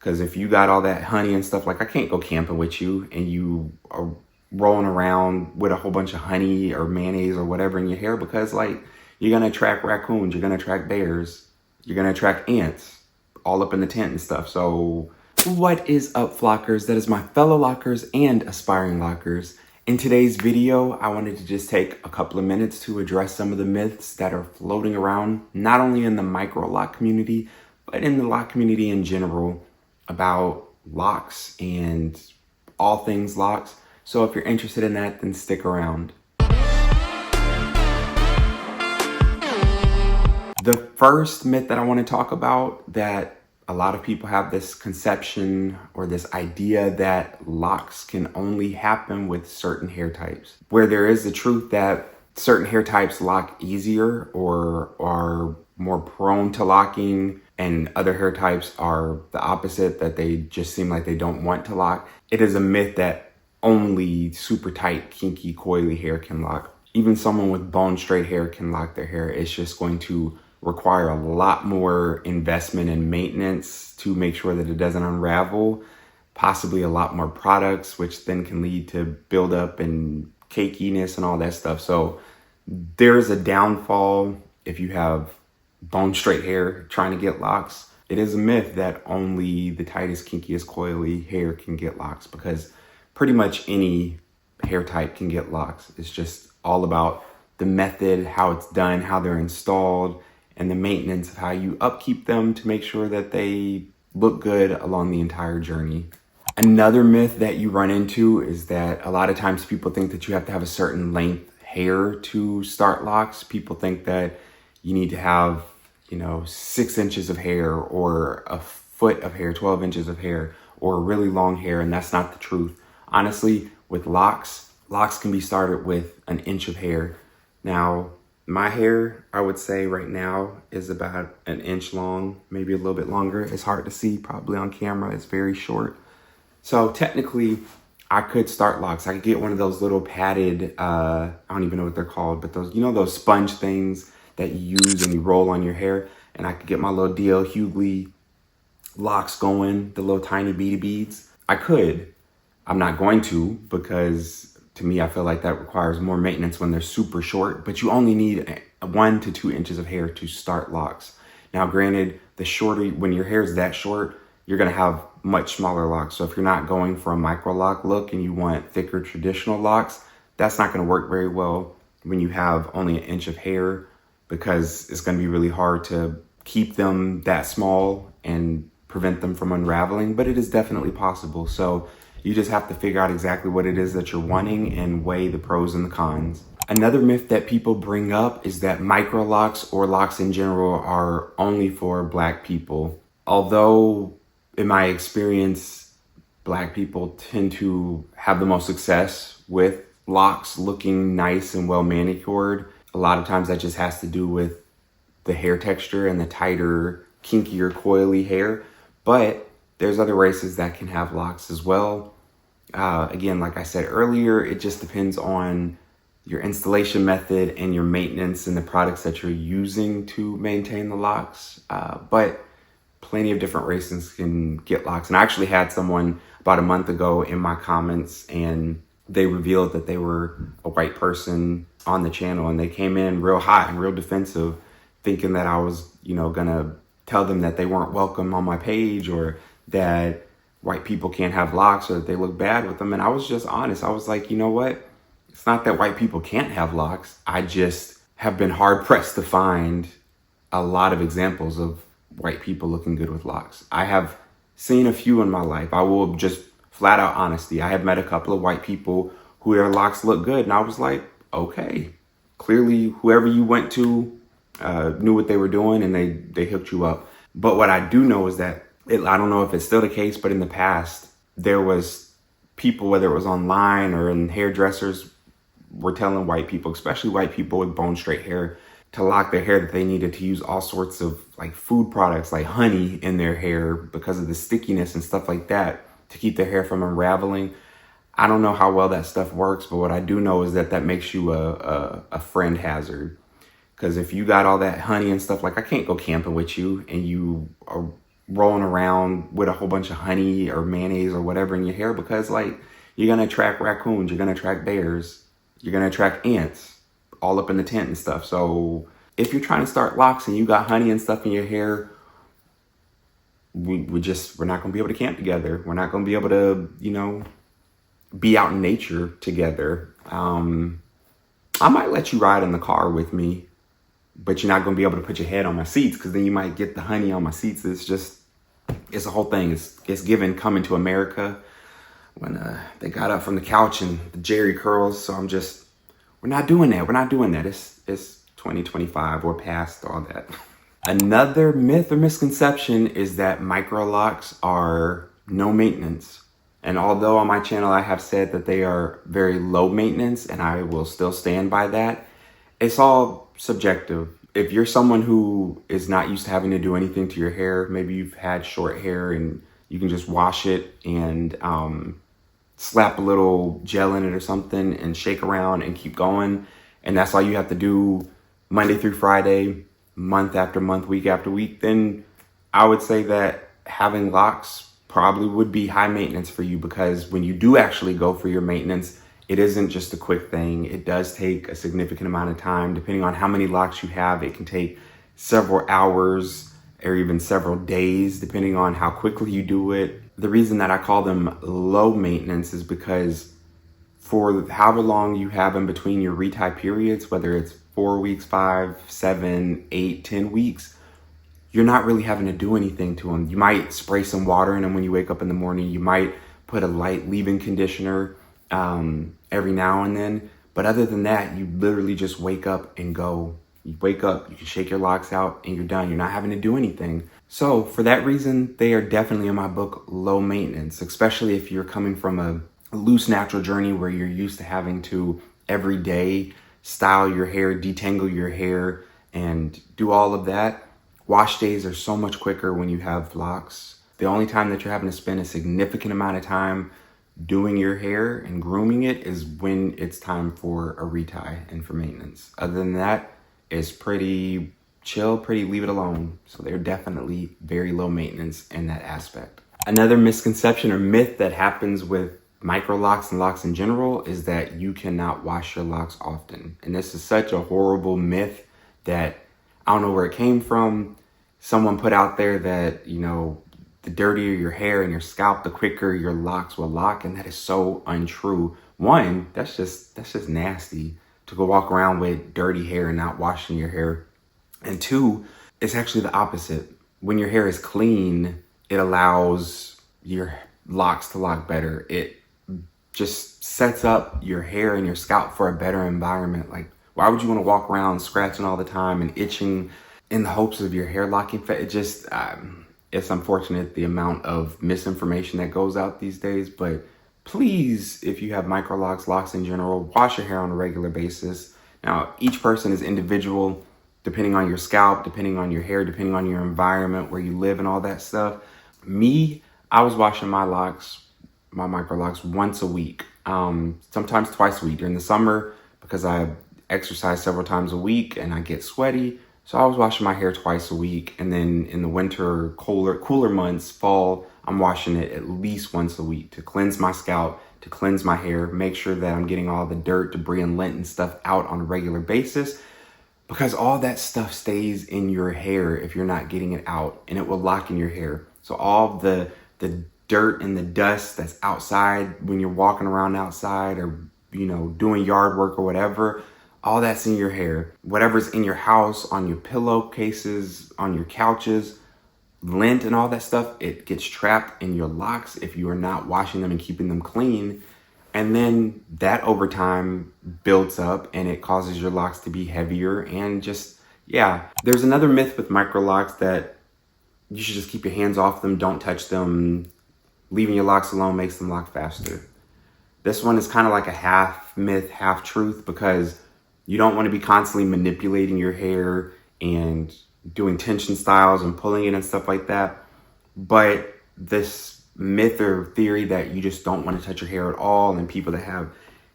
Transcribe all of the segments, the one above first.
Because if you got all that honey and stuff, like I can't go camping with you and you are rolling around with a whole bunch of honey or mayonnaise or whatever in your hair, because like you're going to attract raccoons, you're going to attract bears, you're going to attract ants all up in the tent and stuff. So what is up, Flockers? That is my fellow Lockers and aspiring Lockers. In today's video, I wanted to just take a couple of minutes to address some of the myths that are floating around, not only in the Microloc community, but in the lock community in general, about locks and all things locks. So if you're interested in that, then stick around. The first myth that I want to talk about, that a lot of people have this conception or this idea that locks can only happen with certain hair types, where there is the truth that certain hair types lock easier or are more prone to locking, and other hair types are the opposite, that they just seem like they don't want to lock. It is a myth that only super tight, kinky, coily hair can lock. Even someone with bone straight hair can lock their hair. It's just going to require a lot more investment and maintenance to make sure that it doesn't unravel, possibly a lot more products, which then can lead to buildup and cakiness and all that stuff. So there's a downfall if you have bone straight hair trying to get locks. It is a myth that only the tightest, kinkiest, coily hair can get locks, because pretty much any hair type can get locks. It's just all about the method, how it's done, how they're installed, and the maintenance of how you upkeep them to make sure that they look good along the entire journey. Another myth that you run into is that a lot of times people think that you have to have a certain length hair to start locks. People think that you need to have, 6 inches of hair or a foot of hair, 12 inches of hair, or really long hair, and that's not the truth. Honestly, with locks can be started with an inch of hair. Now, my hair, I would say right now, is about an inch long, maybe a little bit longer. It's hard to see probably on camera. It's very short. So technically, I could start locks. I could get one of those little padded, I don't even know what they're called, but those sponge things that you use and you roll on your hair. And I could get my little DL Hughley locks going, the little tiny beady beads. I could. I'm not going to, because to me, I feel like that requires more maintenance when they're super short, but you only need 1 to 2 inches of hair to start locks. Now, granted, when your hair is that short, you're gonna have much smaller locks. So if you're not going for a microloc look and you want thicker traditional locks, that's not gonna work very well when you have only an inch of hair, because it's gonna be really hard to keep them that small and prevent them from unraveling, but it is definitely possible. So you just have to figure out exactly what it is that you're wanting and weigh the pros and the cons. Another myth that people bring up is that microlocs or locks in general are only for Black people. Although in my experience, Black people tend to have the most success with locks looking nice and well manicured. A lot of times that just has to do with the hair texture and the tighter, kinkier, coily hair. But there's other races that can have locks as well. Again, like I said earlier, it just depends on your installation method and your maintenance and the products that you're using to maintain the locks. But plenty of different races can get locks. And I actually had someone about a month ago in my comments, and they revealed that they were a white person on the channel, and they came in real hot and real defensive, thinking that I was, gonna tell them that they weren't welcome on my page, or that white people can't have locks, or that they look bad with them. And I was just honest. I was like, you know what? It's not that white people can't have locks. I just have been hard pressed to find a lot of examples of white people looking good with locks. I have seen a few in my life. I will just flat out honesty. I have met a couple of white people who their locks look good. And I was like, okay, clearly whoever you went to knew what they were doing, and they hooked you up. But what I do know is that I don't know if it's still the case, but in the past, there was people, whether it was online or in hairdressers, were telling white people, especially white people with bone straight hair, to lock their hair, that they needed to use all sorts of like food products, like honey in their hair, because of the stickiness and stuff like that, to keep their hair from unraveling. I don't know how well that stuff works, but what I do know is that makes you a friend hazard. Because if you got all that honey and stuff, like I can't go camping with you and you are rolling around with a whole bunch of honey or mayonnaise or whatever in your hair, because like you're gonna attract raccoons, you're gonna attract bears, you're gonna attract ants all up in the tent and stuff. So if you're trying to start locks and you got honey and stuff in your hair, we're not gonna be able to camp together. We're not gonna be able to, be out in nature together. I might let you ride in the car with me, but you're not gonna be able to put your head on my seats, because then you might get the honey on my seats. It's a whole thing. It's given Coming to America when they got up from the couch and the Jerry curls. So we're not doing that. We're not doing that. It's 2025. We're past all that. Another myth or misconception is that microlocs are no maintenance. And although on my channel I have said that they are very low maintenance, and I will still stand by that, it's all subjective. If you're someone who is not used to having to do anything to your hair, maybe you've had short hair and you can just wash it and slap a little gel in it or something and shake around and keep going, and that's all you have to do Monday through Friday, month after month, week after week, then I would say that having locks probably would be high maintenance for you, because when you do actually go for your maintenance, it isn't just a quick thing. It does take a significant amount of time. Depending on how many locks you have, it can take several hours or even several days, depending on how quickly you do it. The reason that I call them low maintenance is because for however long you have in between your retie periods, whether it's 4 weeks, 5, 7, 8, 10 weeks, you're not really having to do anything to them. You might spray some water in them when you wake up in the morning. You might put a light leave-in conditioner every now and then. But other than that, you literally just wake up and go. You wake up, you can shake your locks out, and you're done. You're not having to do anything. So for that reason, they are definitely in my book low maintenance, especially if you're coming from a loose natural journey where you're used to having to every day style your hair, detangle your hair, and do all of that. Wash days are so much quicker when you have locks. The only time that you're having to spend a significant amount of time doing your hair and grooming it is when it's time for a retie and for maintenance. Other than that, it's pretty chill, pretty leave it alone. So they're definitely very low maintenance in that aspect. Another misconception or myth that happens with microlocs and locks in general is that you cannot wash your locks often. And this is such a horrible myth that I don't know where it came from. Someone put out there that, the dirtier your hair and your scalp, the quicker your locks will lock. And that is so untrue. One, that's just nasty to go walk around with dirty hair and not washing your hair. And two, it's actually the opposite. When your hair is clean, it allows your locks to lock better. It just sets up your hair and your scalp for a better environment. Like, why would you want to walk around scratching all the time and itching in the hopes of your hair locking? It's unfortunate the amount of misinformation that goes out these days, but please, if you have microlocs, locks in general, wash your hair on a regular basis. Now, each person is individual, depending on your scalp, depending on your hair, depending on your environment, where you live and all that stuff. Me, I was washing my microlocs once a week, sometimes twice a week. During the summer, because I exercise several times a week and I get sweaty, so I was washing my hair twice a week. And then in the winter, cooler months, fall, I'm washing it at least once a week to cleanse my scalp, to cleanse my hair, make sure that I'm getting all the dirt, debris, and lint and stuff out on a regular basis, because all that stuff stays in your hair if you're not getting it out, and it will lock in your hair. So all the dirt and the dust that's outside when you're walking around outside or doing yard work or whatever, all that's in your hair. Whatever's in your house, on your pillowcases, on your couches, lint and all that stuff, it gets trapped in your locks if you are not washing them and keeping them clean. And then that over time builds up and it causes your locks to be heavier and There's another myth with microlocs that you should just keep your hands off them, don't touch them. Leaving your locks alone makes them lock faster. This one is kind of like a half myth, half truth, because you don't want to be constantly manipulating your hair and doing tension styles and pulling it and stuff like that. But this myth or theory that you just don't want to touch your hair at all, and people that have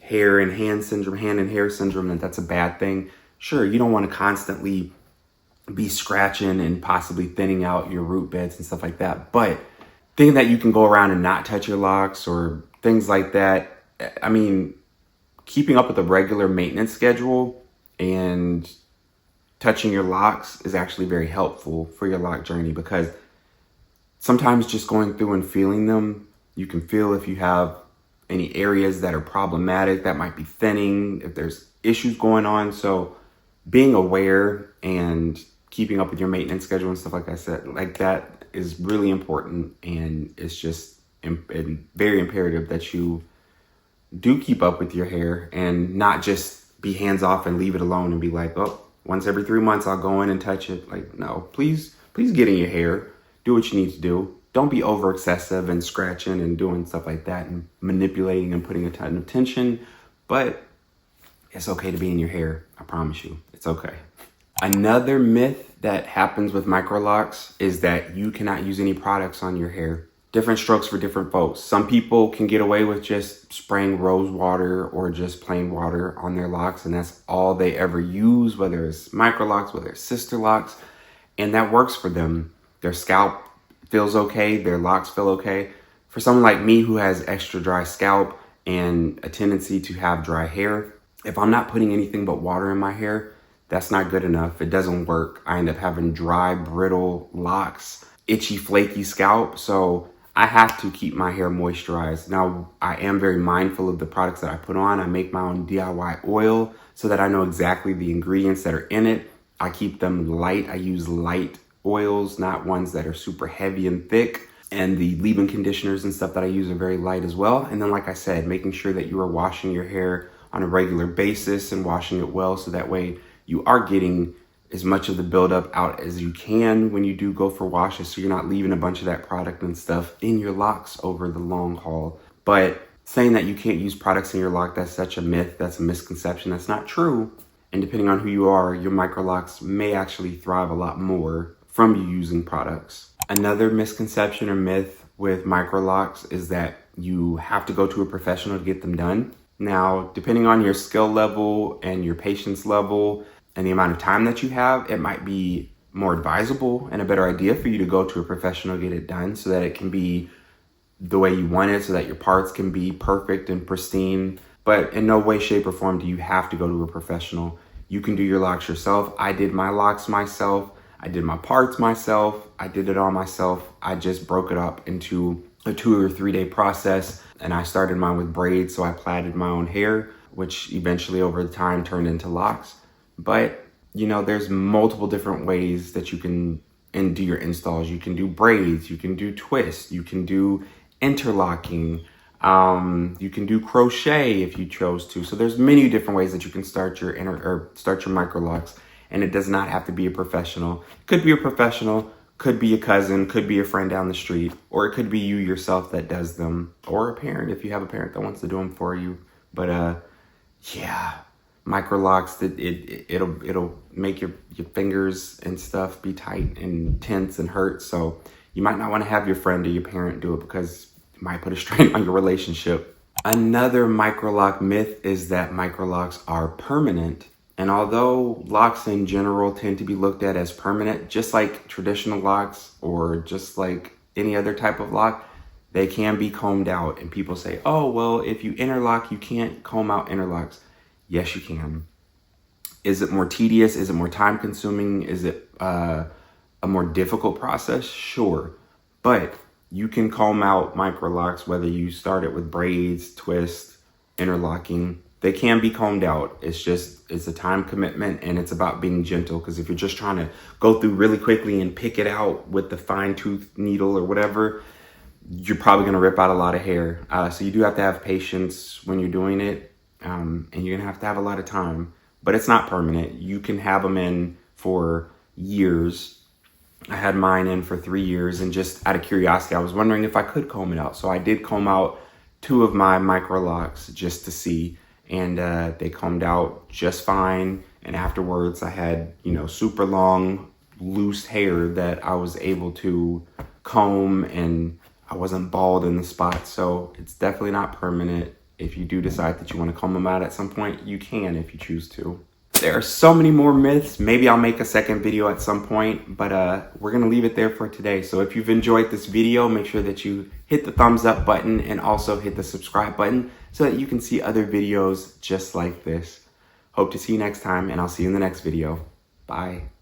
hair and hand syndrome, hand and hair syndrome, that's a bad thing. Sure, you don't want to constantly be scratching and possibly thinning out your root beds and stuff like that. But thinking that you can go around and not touch your locks or things like that, I mean, keeping up with a regular maintenance schedule and touching your locks is actually very helpful for your lock journey, because sometimes just going through and feeling them, you can feel if you have any areas that are problematic, that might be thinning, if there's issues going on. So being aware and keeping up with your maintenance schedule and stuff, like I said, like that is really important. And it's just very imperative that you do keep up with your hair and not just be hands off and leave it alone and be like, oh, once every 3 months I'll go in and touch it. Like, no, please get in your hair, do what you need to do. Don't be over excessive and scratching and doing stuff like that and manipulating and putting a ton of tension. But it's okay to be in your hair. I promise you, it's okay. Another myth that happens with Microlocs is that you cannot use any products on your hair. Different strokes for different folks. Some people can get away with just spraying rose water or just plain water on their locks, and that's all they ever use, whether it's Microlocs, whether it's sister locks, and that works for them. Their scalp feels okay, their locks feel okay. For someone like me who has extra dry scalp and a tendency to have dry hair, if I'm not putting anything but water in my hair, that's not good enough. It doesn't work. I end up having dry, brittle locks, itchy, flaky scalp. So I have to keep my hair moisturized. Now, I am very mindful of the products that I put on. I make my own DIY oil so that I know exactly the ingredients that are in it. I keep them light. I use light oils, not ones that are super heavy and thick. And the leave-in conditioners and stuff that I use are very light as well. And then, like I said, making sure that you are washing your hair on a regular basis and washing it well, so that way you are getting as much of the buildup out as you can when you do go for washes, so you're not leaving a bunch of that product and stuff in your locks over the long haul. But saying that you can't use products in your lock, that's such a myth, that's a misconception, that's not true. And depending on who you are, your Microlocs may actually thrive a lot more from you using products. Another misconception or myth with Microlocs is that you have to go to a professional to get them done. Now, depending on your skill level and your patience level and the amount of time that you have, it might be more advisable and a better idea for you to go to a professional to get it done, so that it can be the way you want it, so that your parts can be perfect and pristine. But in no way, shape, or form do you have to go to a professional. You can do your locks yourself. I did my locks myself. I did my parts myself. I did it all myself. I just broke it up into a 2 or 3 day process, and I started mine with braids, so I plaited my own hair, which eventually over time turned into locks. But you know, there's multiple different ways that you can do your installs. You can do braids, you can do twists, you can do interlocking, you can do crochet if you chose to. So there's many different ways that you can start your Microlocs, and it does not have to be a professional. Could be a professional, could be a cousin, could be a friend down the street, or it could be you yourself that does them, or a parent if you have a parent that wants to do them for you. But yeah, Microlocs, it'll make your fingers and stuff be tight and tense and hurt. So you might not want to have your friend or your parent do it, because it might put a strain on your relationship. Another Microloc myth is that Microlocs are permanent. And although locks in general tend to be looked at as permanent, just like traditional locks or just like any other type of lock, they can be combed out. And people say, oh, well, if you interlock, you can't comb out interlocks. Yes, you can. Is it more tedious? Is it more time consuming? Is it a more difficult process? Sure. But you can comb out Microlocs, whether you start it with braids, twists, interlocking. They can be combed out. It's a time commitment, and it's about being gentle, because if you're just trying to go through really quickly and pick it out with the fine tooth needle or whatever, you're probably going to rip out a lot of hair. So you do have to have patience when you're doing it, and you're going to have a lot of time. But it's not permanent. You can have them in for years. I had mine in for 3 years, and just out of curiosity, I was wondering if I could comb it out. So I did comb out 2 of my Microlocs just to see. And they combed out just fine. And afterwards I had, super long, loose hair that I was able to comb, and I wasn't bald in the spot. So it's definitely not permanent. If you do decide that you want to comb them out at some point, you can if you choose to. There are so many more myths. Maybe I'll make a second video at some point, but we're gonna leave it there for today. So if you've enjoyed this video, make sure that you hit the thumbs up button and also hit the subscribe button so that you can see other videos just like this. Hope to see you next time, and I'll see you in the next video. Bye.